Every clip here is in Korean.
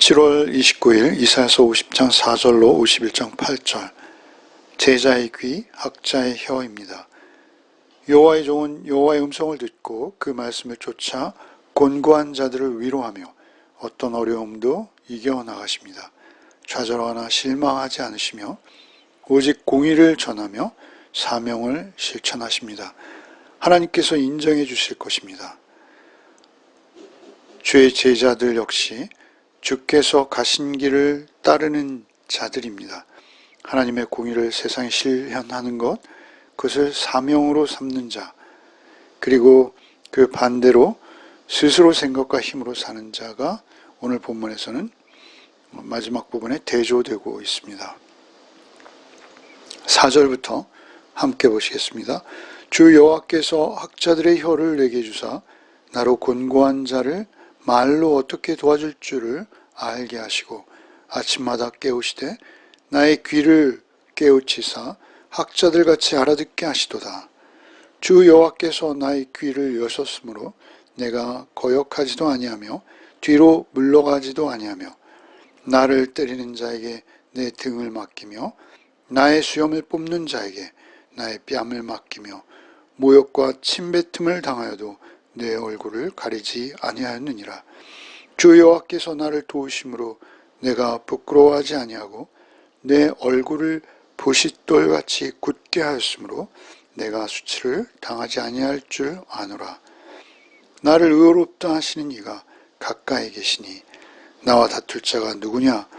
7월 29일 이사야서 50장 4절로 51장 8절. 제자의 귀, 학자의 혀입니다. 여호와의 종은 여호와의 음성을 듣고 그 말씀을 쫓아 곤고한 자들을 위로하며 어떤 어려움도 이겨나가십니다. 좌절하거나 실망하지 않으시며 오직 공의를 전하며 사명을 실천하십니다. 하나님께서 인정해 주실 것입니다. 주의 제자들 역시 주께서 가신 길을 따르는 자들입니다. 하나님의 공의를 세상에 실현하는 것, 그것을 사명으로 삼는 자, 그리고 그 반대로 스스로 생각과 힘으로 사는 자가 오늘 본문에서는 마지막 부분에 대조되고 있습니다. 4절부터 함께 보시겠습니다. 주 여호와께서 학자들의 혀를 내게 주사 나로 곤고한 자를 말로 어떻게 도와줄 줄을 알게 하시고 아침마다 깨우시되 나의 귀를 깨우치사 학자들같이 알아듣게 하시도다. 주 여호와께서 나의 귀를 여셨으므로 내가 거역하지도 아니하며 뒤로 물러가지도 아니하며 나를 때리는 자에게 내 등을 맡기며 나의 수염을 뽑는 자에게 나의 뺨을 맡기며 모욕과 침뱉음을 당하여도 내 얼굴을 가리지 아니하였느니라. 주 여호와께서 나를 도우심으로 내가 부끄러워하지 아니하고 내 얼굴을 보싯돌같이 굳게 하였으므로 내가 수치를 당하지 아니할 줄 아노라. 나를 의롭다 하시는 이가 가까이 계시니 나와 다툴 자가 누구냐?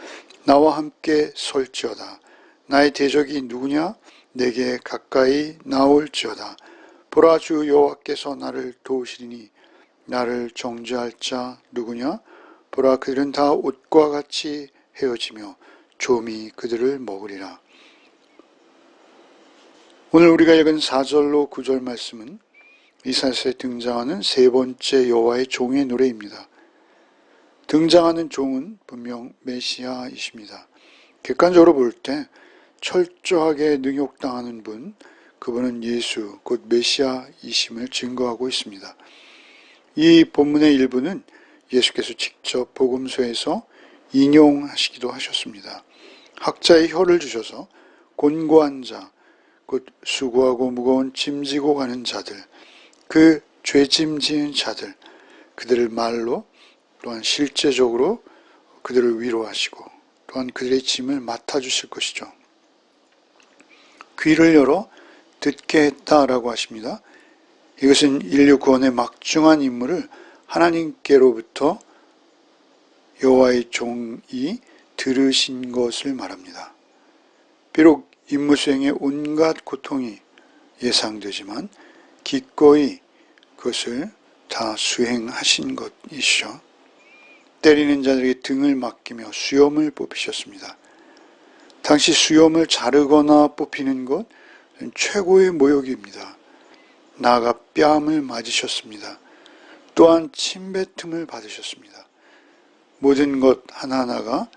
나와 함께 설지어다. 나의 대적이 누구냐? 내게 가까이 나올지어다. 보라, 주 여호와께서 나를 도우시리니 나를 정죄할 자 누구냐? 보라, 그들은 다 옷과 같이 헤어지며 좀이 그들을 먹으리라. 오늘 우리가 읽은 4절로 9절 말씀은 이사야서에 등장하는 세 번째 여호와의 종의 노래입니다. 등장하는 종은 분명 메시아이십니다. 객관적으로 볼 때 철저하게 능욕당하는 분, 그분은 예수, 곧 메시아이심을 증거하고 있습니다. 이 본문의 일부는 예수께서 직접 복음서에서 인용하시기도 하셨습니다. 학자의 혀를 주셔서 곤고한 자, 곧 수고하고 무거운 짐 지고 가는 자들, 그 죄짐 지은 자들, 그들을 말로 또한 실제적으로 그들을 위로하시고 또한 그들의 짐을 맡아주실 것이죠. 귀를 열어 듣게 했다라고 하십니다. 이것은 인류 구원의 막중한 임무를 하나님께로부터 여호와의 종이 들으신 것을 말합니다. 비록 임무 수행에 온갖 고통이 예상되지만 기꺼이 그것을 다 수행하신 것이시죠. 때리는 자들에게 등을 맡기며 수염을 뽑히셨습니다. 당시 수염을 자르거나 뽑히는 것 최고의 모욕입니다. 나아가 뺨을 맞으셨습니다. 또한 침뱉음을 받으셨습니다. 모든 것 하나하나가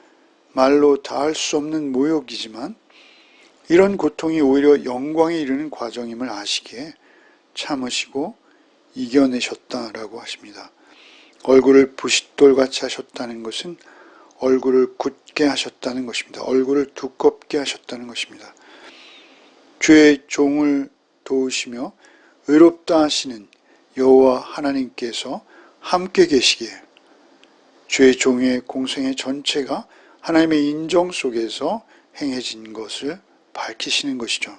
말로 다할 수 없는 모욕이지만 이런 고통이 오히려 영광에 이르는 과정임을 아시기에 참으시고 이겨내셨다라고 하십니다. 얼굴을 부싯돌같이 하셨다는 것은 얼굴을 굳게 하셨다는 것입니다. 얼굴을 두껍게 하셨다는 것입니다. 주의 종을 도우시며 의롭다 하시는 여호와 하나님께서 함께 계시기에 주의 종의 공생의 전체가 하나님의 인정 속에서 행해진 것을 밝히시는 것이죠.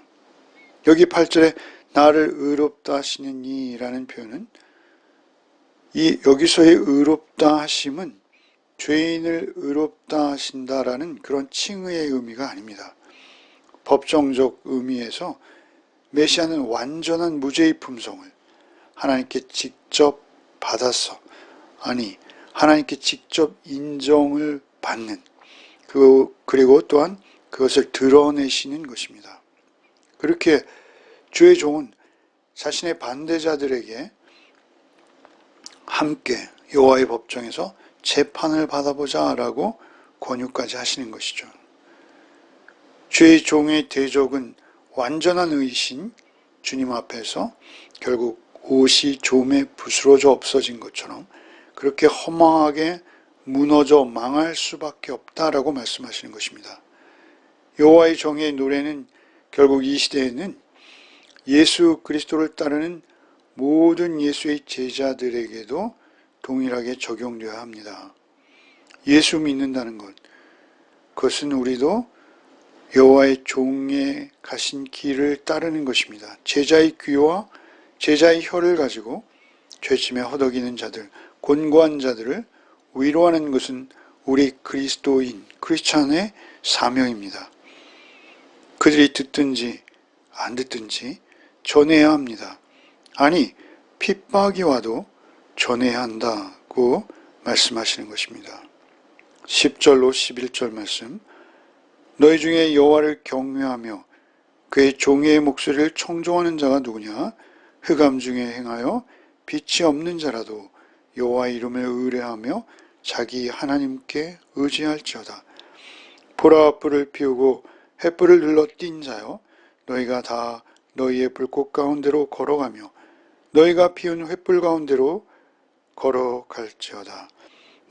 여기 8절에 나를 의롭다 하시는 이라는 표현은 여기서의 의롭다 하심은 죄인을 의롭다 하신다라는 그런 칭의의 의미가 아닙니다. 법정적 의미에서 메시아는 완전한 무죄의 품성을 하나님께 직접 받아서, 하나님께 직접 인정을 받는, 그리고 또한 그것을 드러내시는 것입니다. 그렇게 주의 종은 자신의 반대자들에게 함께 여호와의 법정에서 재판을 받아보자라고 권유까지 하시는 것이죠. 주의 종의 대적은 완전한 의신 주님 앞에서 결국 옷이 좀에 부스러져 없어진 것처럼 그렇게 허망하게 무너져 망할 수밖에 없다라고 말씀하시는 것입니다. 여호와의 정의의 노래는 결국 이 시대에는 예수 그리스도를 따르는 모든 예수의 제자들에게도 동일하게 적용되어야 합니다. 예수 믿는다는 것, 그것은 우리도 여호와의 종에 가신 길을 따르는 것입니다. 제자의 귀와 제자의 혀를 가지고 죄짐에 허덕이는 자들, 곤고한 자들을 위로하는 것은 우리 그리스도인, 크리스찬의 사명입니다. 그들이 듣든지 안 듣든지 전해야 합니다. 아니, 핍박이 와도 전해야 한다고 말씀하시는 것입니다. 10절로 11절 말씀, 너희 중에 여호와를 경외하며 그의 종의 목소리를 청종하는 자가 누구냐? 흑암 중에 행하여 빛이 없는 자라도 여호와의 이름을 의뢰하며 자기 하나님께 의지할지어다. 보라, 불을 피우고 횃불을 눌러 띈 자여, 너희가 다 너희의 불꽃 가운데로 걸어가며 너희가 피운 횃불 가운데로 걸어갈지어다.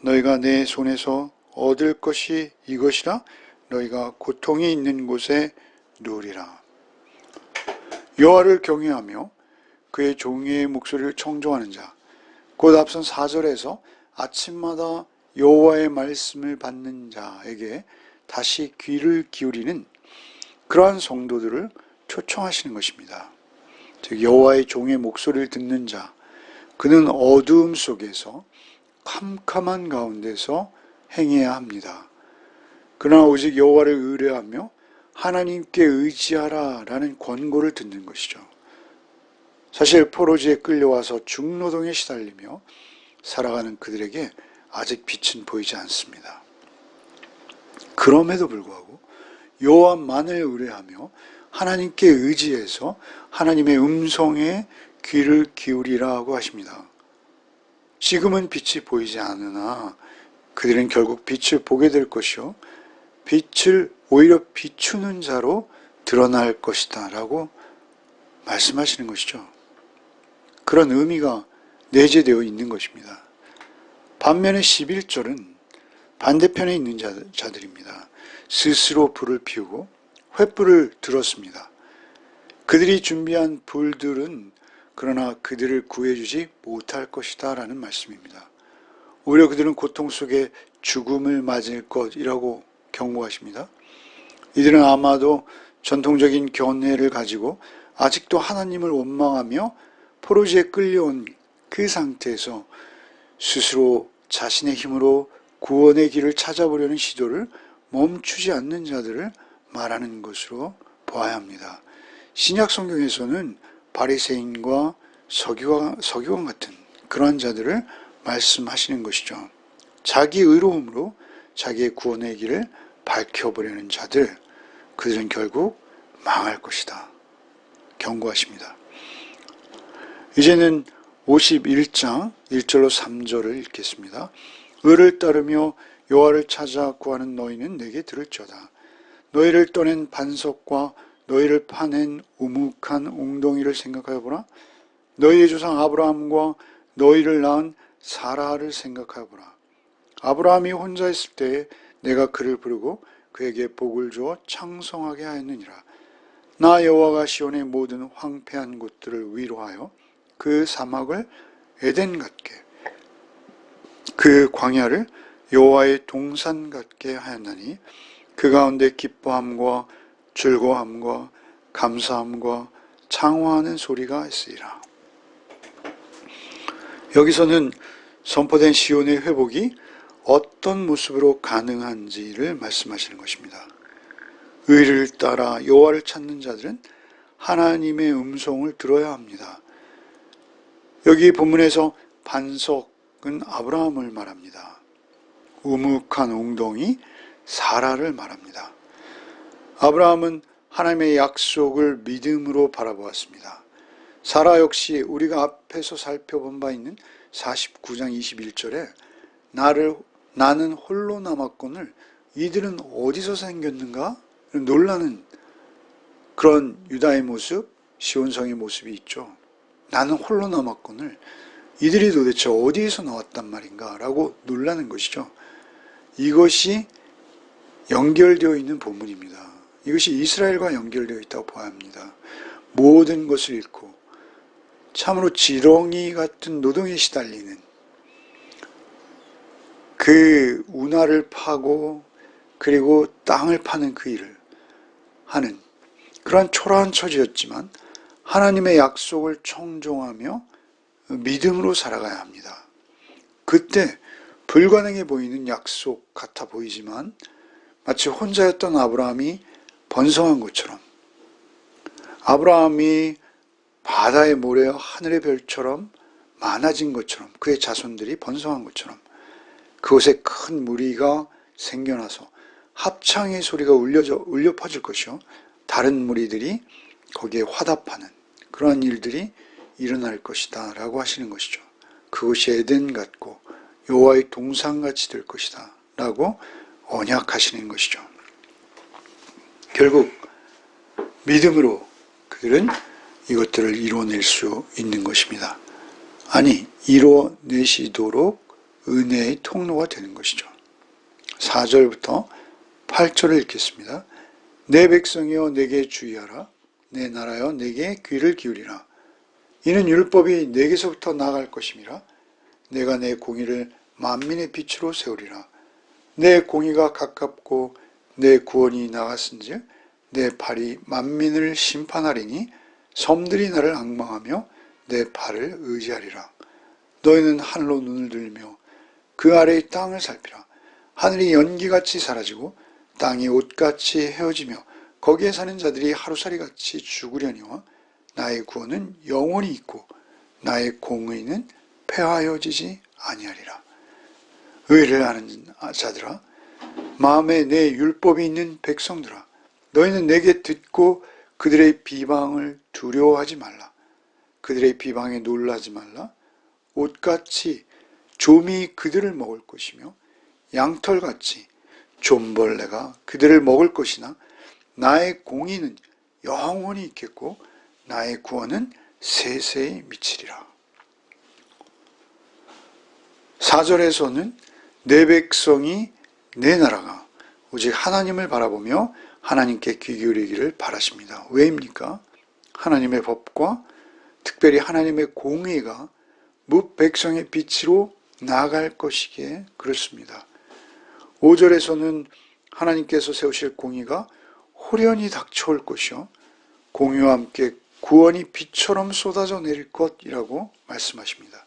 너희가 내 손에서 얻을 것이 이것이라. 너희가 고통이 있는 곳에 누우리라. 여호와를 경외하며 그의 종의 목소리를 청종하는 자, 곧 앞선 4절에서 아침마다 여호와의 말씀을 받는 자에게 다시 귀를 기울이는 그러한 성도들을 초청하시는 것입니다. 즉 여호와의 종의 목소리를 듣는 자, 그는 어두움 속에서 캄캄한 가운데서 행해야 합니다. 그러나 오직 여호와를 의뢰하며 하나님께 의지하라 라는 권고를 듣는 것이죠. 사실 포로지에 끌려와서 중노동에 시달리며 살아가는 그들에게 아직 빛은 보이지 않습니다. 그럼에도 불구하고 여호와만을 의뢰하며 하나님께 의지해서 하나님의 음성에 귀를 기울이라고 하십니다. 지금은 빛이 보이지 않으나 그들은 결국 빛을 보게 될 것이요 빛을 오히려 비추는 자로 드러날 것이다 라고 말씀하시는 것이죠. 그런 의미가 내재되어 있는 것입니다. 반면에 11절은 반대편에 있는 자들입니다. 스스로 불을 피우고 횃불을 들었습니다. 그들이 준비한 불들은 그러나 그들을 구해주지 못할 것이다 라는 말씀입니다. 오히려 그들은 고통 속에 죽음을 맞을 것이라고 경고하십니다. 이들은 아마도 전통적인 견해를 가지고 아직도 하나님을 원망하며 포로지에 끌려온 그 상태에서 스스로 자신의 힘으로 구원의 길을 찾아보려는 시도를 멈추지 않는 자들을 말하는 것으로 보아야 합니다. 신약 성경에서는 바리새인과 서기관 같은 그러한 자들을 말씀하시는 것이죠. 자기 의로움으로 자기의 구원의 길을 밝혀보려는 자들, 그들은 결국 망할 것이다. 경고하십니다. 이제는 51장 1절로 3절을 읽겠습니다. 의를 따르며 여호와를 찾아 구하는 너희는 내게 들을지어다. 너희를 떠낸 반석과 너희를 파낸 우묵한 웅덩이를 생각하여 보라. 너희의 조상 아브라함과 너희를 낳은 사라를 생각하여 보라. 아브라함이 혼자 있을 때에 내가 그를 부르고 그에게 복을 주어 창성하게 하였느니라. 나 여호와가 시온의 모든 황폐한 곳들을 위로하여 그 사막을 에덴 같게, 그 광야를 여호와의 동산 같게 하였나니 그 가운데 기뻐함과 즐거움과 감사함과 창화하는 소리가 있으리라. 여기서는 선포된 시온의 회복이 어떤 모습으로 가능한지를 말씀하시는 것입니다. 의를 따라 여호와를 찾는 자들은 하나님의 음성을 들어야 합니다. 여기 본문에서 반석은 아브라함을 말합니다. 우묵한 웅덩이 사라를 말합니다. 아브라함은 하나님의 약속을 믿음으로 바라보았습니다. 사라 역시 우리가 앞에서 살펴본 바 있는 49장 21절에 나는 홀로 남았거늘 이들은 어디서 생겼는가? 놀라는 그런 유다의 모습, 시온성의 모습이 있죠. 나는 홀로 남았거늘 이들이 도대체 어디에서 나왔단 말인가 라고 놀라는 것이죠. 이것이 연결되어 있는 본문입니다. 이것이 이스라엘과 연결되어 있다고 봐야 합니다. 모든 것을 잃고 참으로 지렁이 같은 노동에 시달리는 그 운하를 파고 그리고 땅을 파는 그 일을 하는 그러한 초라한 처지였지만 하나님의 약속을 청종하며 믿음으로 살아가야 합니다. 그때 불가능해 보이는 약속 같아 보이지만 마치 혼자였던 아브라함이 번성한 것처럼, 아브라함이 바다의 모래와 하늘의 별처럼 많아진 것처럼, 그의 자손들이 번성한 것처럼 그곳에 큰 무리가 생겨나서 합창의 소리가 울려 퍼질 것이요, 다른 무리들이 거기에 화답하는 그러한 일들이 일어날 것이다 라고 하시는 것이죠. 그것이 에덴 같고 여호와의 동산같이 될 것이다 라고 언약하시는 것이죠. 결국 믿음으로 그들은 이것들을 이뤄낼 수 있는 것입니다. 아니, 이뤄내시도록 은혜의 통로가 되는 것이죠. 4절부터 8절을 읽겠습니다. 내 백성이여 내게 주의하라. 내 나라여 내게 귀를 기울이라. 이는 율법이 내게서부터 나아갈 것임이라. 내가 내 공의를 만민의 빛으로 세우리라. 내 공의가 가깝고 내 구원이 나갔은즉 내 발이 만민을 심판하리니 섬들이 나를 앙망하며 내 발을 의지하리라. 너희는 하늘로 눈을 들며 그 아래의 땅을 살피라. 하늘이 연기같이 사라지고 땅이 옷같이 헤어지며 거기에 사는 자들이 하루살이같이 죽으려니와 나의 구원은 영원히 있고 나의 공의는 폐하여지지 아니하리라. 의를 아는 자들아, 마음에 내 율법이 있는 백성들아, 너희는 내게 듣고 그들의 비방을 두려워하지 말라. 그들의 비방에 놀라지 말라. 옷같이 좀이 그들을 먹을 것이며 양털같이 좀벌레가 그들을 먹을 것이나 나의 공의는 영원히 있겠고 나의 구원은 세세히 미치리라. 4절에서는 내 백성이 내 나라가 오직 하나님을 바라보며 하나님께 귀 기울이기를 바라십니다. 왜입니까? 하나님의 법과 특별히 하나님의 공의가 무 백성의 빛으로 나아갈 것이기에 그렇습니다. 5절에서는 하나님께서 세우실 공의가 호련히 닥쳐올 것이요 공의와 함께 구원이 비처럼 쏟아져 내릴 것이라고 말씀하십니다.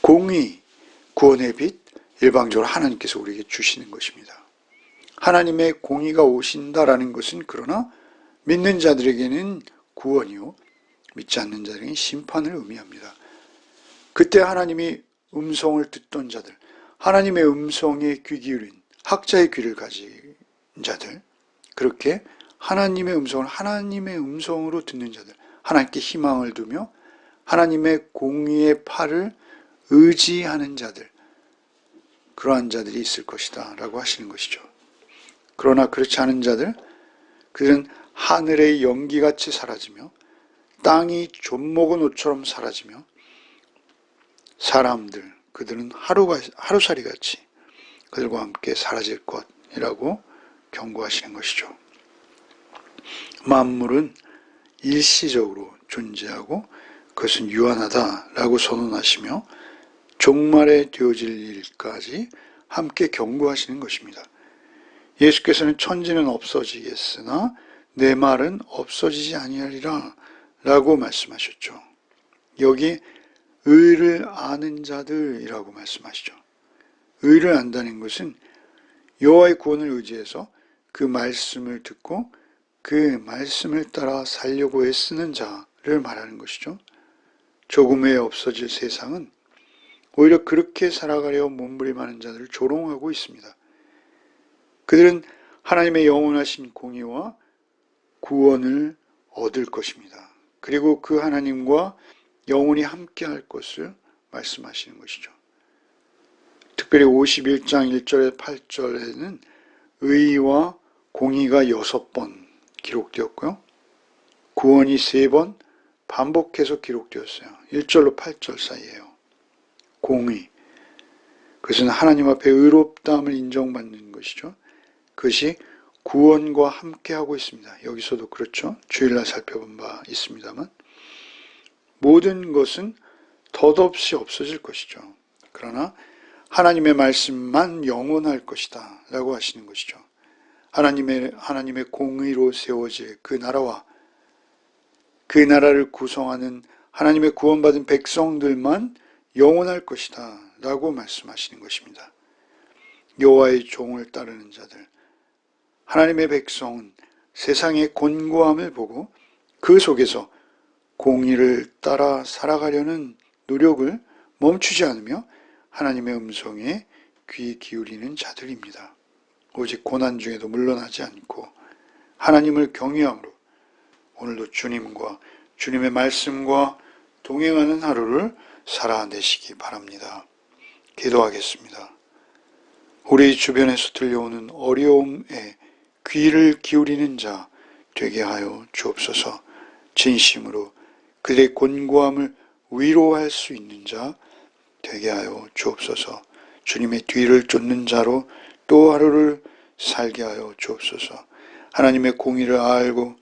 공의, 구원의 빛, 일방적으로 하나님께서 우리에게 주시는 것입니다. 하나님의 공의가 오신다라는 것은 그러나 믿는 자들에게는 구원이요 믿지 않는 자들에게는 심판을 의미합니다. 그때 하나님이 음성을 듣던 자들, 하나님의 음성에 귀 기울인 학자의 귀를 가진 자들, 그렇게 하나님의 음성을 하나님의 음성으로 듣는 자들, 하나님께 희망을 두며 하나님의 공의의 팔을 의지하는 자들, 그러한 자들이 있을 것이다 라고 하시는 것이죠. 그러나 그렇지 않은 자들, 그들은 하늘의 연기같이 사라지며 땅이 좀먹은 옷처럼 사라지며 사람들, 그들은 하루살이같이 그들과 함께 사라질 것이라고 경고하시는 것이죠. 만물은 일시적으로 존재하고 그것은 유한하다라고 선언하시며 종말에 되어질 일까지 함께 경고하시는 것입니다. 예수께서는 천지는 없어지겠으나 내 말은 없어지지 아니하리라 라고 말씀하셨죠. 여기 의를 아는 자들이라고 말씀하시죠. 의를 안다는 것은 여호와의 구원을 의지해서 그 말씀을 듣고 그 말씀을 따라 살려고 애쓰는 자를 말하는 것이죠. 조금 후에 없어질 세상은 오히려 그렇게 살아가려 몸부림하는 자들을 조롱하고 있습니다. 그들은 하나님의 영원하신 공의와 구원을 얻을 것입니다. 그리고 그 하나님과 영원히 함께할 것을 말씀하시는 것이죠. 특별히 51장 1절에 8절에는 의와 공의가 6번 기록되었고요. 구원이 3번, 반복해서 기록되었어요. 1절로 8절 사이에요. 공의. 그것은 하나님 앞에 의롭다함을 인정받는 것이죠. 그것이 구원과 함께하고 있습니다. 여기서도 그렇죠. 주일날 살펴본 바 있습니다만 모든 것은 덧없이 없어질 것이죠. 그러나 하나님의 말씀만 영원할 것이다 라고 하시는 것이죠. 하나님의 공의로 세워질 그 나라와 그 나라를 구성하는 하나님의 구원받은 백성들만 영원할 것이다 라고 말씀하시는 것입니다. 여호와의 종을 따르는 자들, 하나님의 백성은 세상의 곤고함을 보고 그 속에서 공의를 따라 살아가려는 노력을 멈추지 않으며 하나님의 음성에 귀 기울이는 자들입니다. 오직 고난 중에도 물러나지 않고 하나님을 경외함으로 오늘도 주님과 주님의 말씀과 동행하는 하루를 살아내시기 바랍니다. 기도하겠습니다. 우리 주변에서 들려오는 어려움에 귀를 기울이는 자 되게 하여 주옵소서. 진심으로 그들의 곤고함을 위로할 수 있는 자 되게 하여 주옵소서. 주님의 뒤를 쫓는 자로 또 하루를 살게 하여 주옵소서. 하나님의 공의를 알고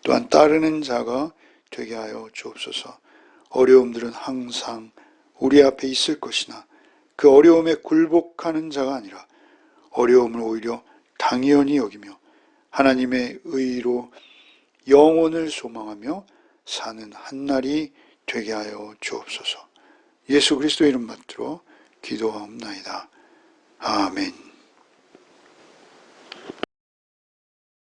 또한 따르는 자가 되게 하여 주옵소서. 어려움들은 항상 우리 앞에 있을 것이나 그 어려움에 굴복하는 자가 아니라 어려움을 오히려 당연히 여기며 하나님의 의로 영혼을 소망하며 사는 한날이 되게 하여 주옵소서. 예수 그리스도의 이름 받들어 기도하옵나이다. 아멘.